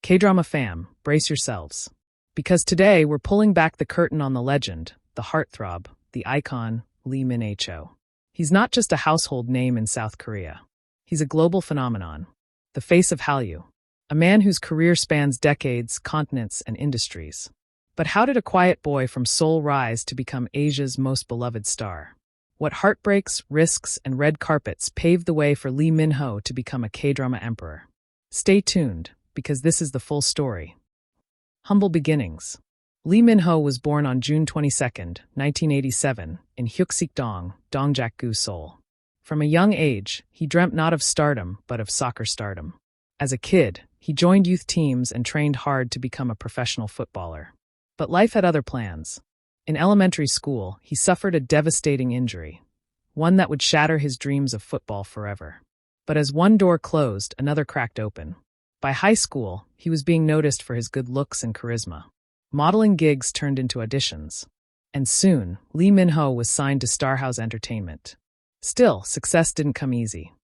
K-drama fam, brace yourselves. Because today we're pulling back the curtain on the legend, the heartthrob, the icon, Lee Min-ho. He's not just a household name in South Korea. He's a global phenomenon, the face of Hallyu, a man whose career spans decades, continents, and industries. But how did a quiet boy from Seoul rise to become Asia's most beloved star? What heartbreaks, risks, and red carpets paved the way for Lee Min-ho to become a K-drama emperor? Stay tuned, because this is the full story. Humble beginnings. Lee Min-ho was born on June 22, 1987, in Hyuksik-dong, Dongjak-gu, Seoul. From a young age, he dreamt not of stardom, but of soccer stardom. As a kid, he joined youth teams and trained hard to become a professional footballer. But life had other plans. In elementary school, he suffered a devastating injury, one that would shatter his dreams of football forever. But as one door closed, another cracked open. By high school, he was being noticed for his good looks and charisma. Modeling gigs turned into auditions. And soon, Lee Min-ho was signed to Starhouse Entertainment. Still, success didn't come easy.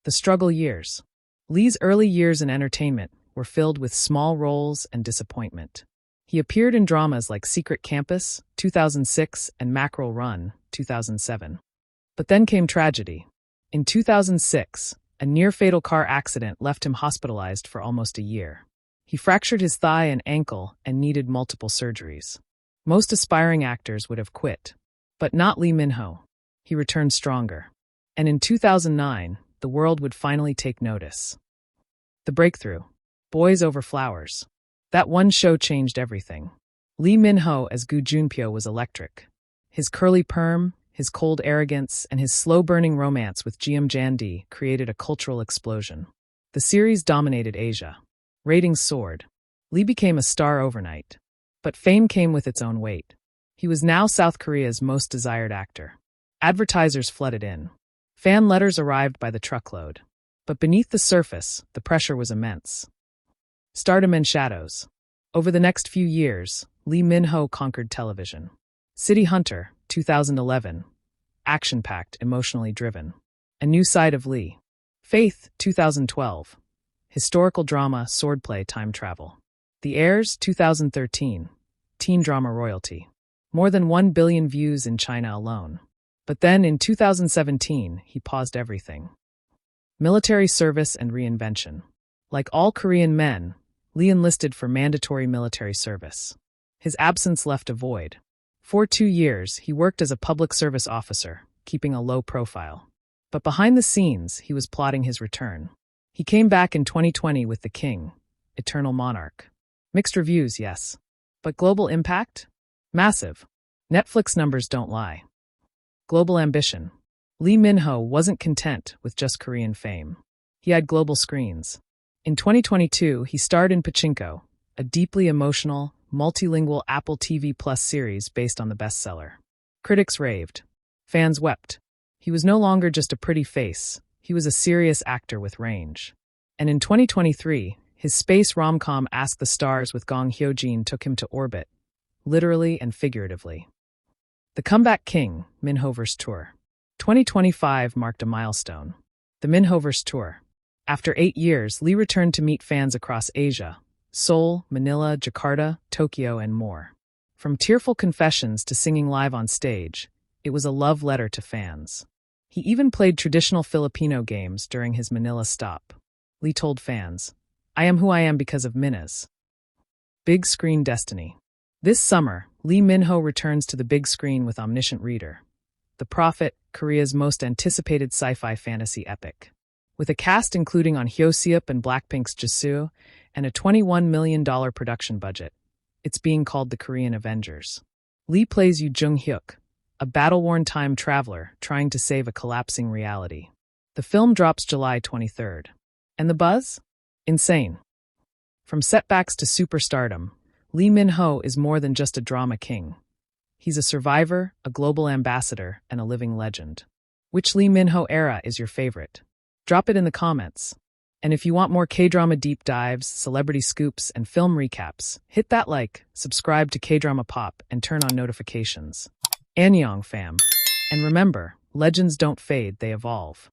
The struggle years. Lee's early years in entertainment were filled with small roles and disappointment. He appeared in dramas like Secret Campus, 2006, and Mackerel Run, 2007. But then came tragedy. In 2006, a near-fatal car accident left him hospitalized for almost a year. He fractured his thigh and ankle and needed multiple surgeries. Most aspiring actors would have quit. But not Lee Min-ho. He returned stronger. And in 2009, the world would finally take notice. The breakthrough. Boys Over Flowers. That one show changed everything. Lee Min-ho as Gu Junpyo was electric. His curly perm, his cold arrogance, and his slow-burning romance with Jeom Jan-di created a cultural explosion. The series dominated Asia. Ratings soared. Lee became a star overnight. But fame came with its own weight. He was now South Korea's most desired actor. Advertisers flooded in. Fan letters arrived by the truckload. But beneath the surface, the pressure was immense. Stardom and shadows. Over the next few years, Lee Min-ho conquered television. City Hunter, 2011. Action-packed, emotionally driven. A New Side of Lee. Faith, 2012. Historical drama, swordplay, time travel. The Heirs, 2013. Teen drama royalty. More than 1 billion views in China alone. But then, in 2017, he paused everything. Military service and reinvention. Like all Korean men, Lee enlisted for mandatory military service. His absence left a void. For 2 years, he worked as a public service officer, keeping a low profile. But behind the scenes, he was plotting his return. He came back in 2020 with The King, Eternal Monarch. Mixed reviews, yes. But global impact? Massive. Netflix numbers don't lie. Global ambition. Lee Min-ho wasn't content with just Korean fame. He had global screens. In 2022, he starred in Pachinko, a deeply emotional, multilingual Apple TV Plus series based on the bestseller. Critics raved. Fans wept. He was no longer just a pretty face. He was a serious actor with range. And in 2023, his space rom-com Ask the Stars with Gong Hyo-jin took him to orbit, literally and figuratively. The Comeback King, Min-ho-verse Tour. 2025 marked a milestone. The Min-ho-verse Tour. After 8 years, Lee returned to meet fans across Asia. Seoul, Manila, Jakarta, Tokyo, and more. From tearful confessions to singing live on stage, it was a love letter to fans. He even played traditional Filipino games during his Manila stop. Lee told fans, "I am who I am because of Minna's." Big screen destiny. This summer, Lee Min-ho returns to the big screen with Omniscient Reader. The Prophet, Korea's most anticipated sci-fi fantasy epic. With a cast including On Hyo-seop and Blackpink's Jisoo, and a $21 million production budget, it's being called the Korean Avengers. Lee plays Yoo Jung-hyuk, a battle-worn time traveler trying to save a collapsing reality. The film drops July 23rd. And the buzz? Insane. From setbacks to superstardom, Lee Min-ho is more than just a drama king. He's a survivor, a global ambassador, and a living legend. Which Lee Min-ho era is your favorite? Drop it in the comments. And if you want more K-drama deep dives, celebrity scoops, and film recaps, hit that like, subscribe to K-Drama Pop, and turn on notifications. Annyeong fam. And remember, legends don't fade, they evolve.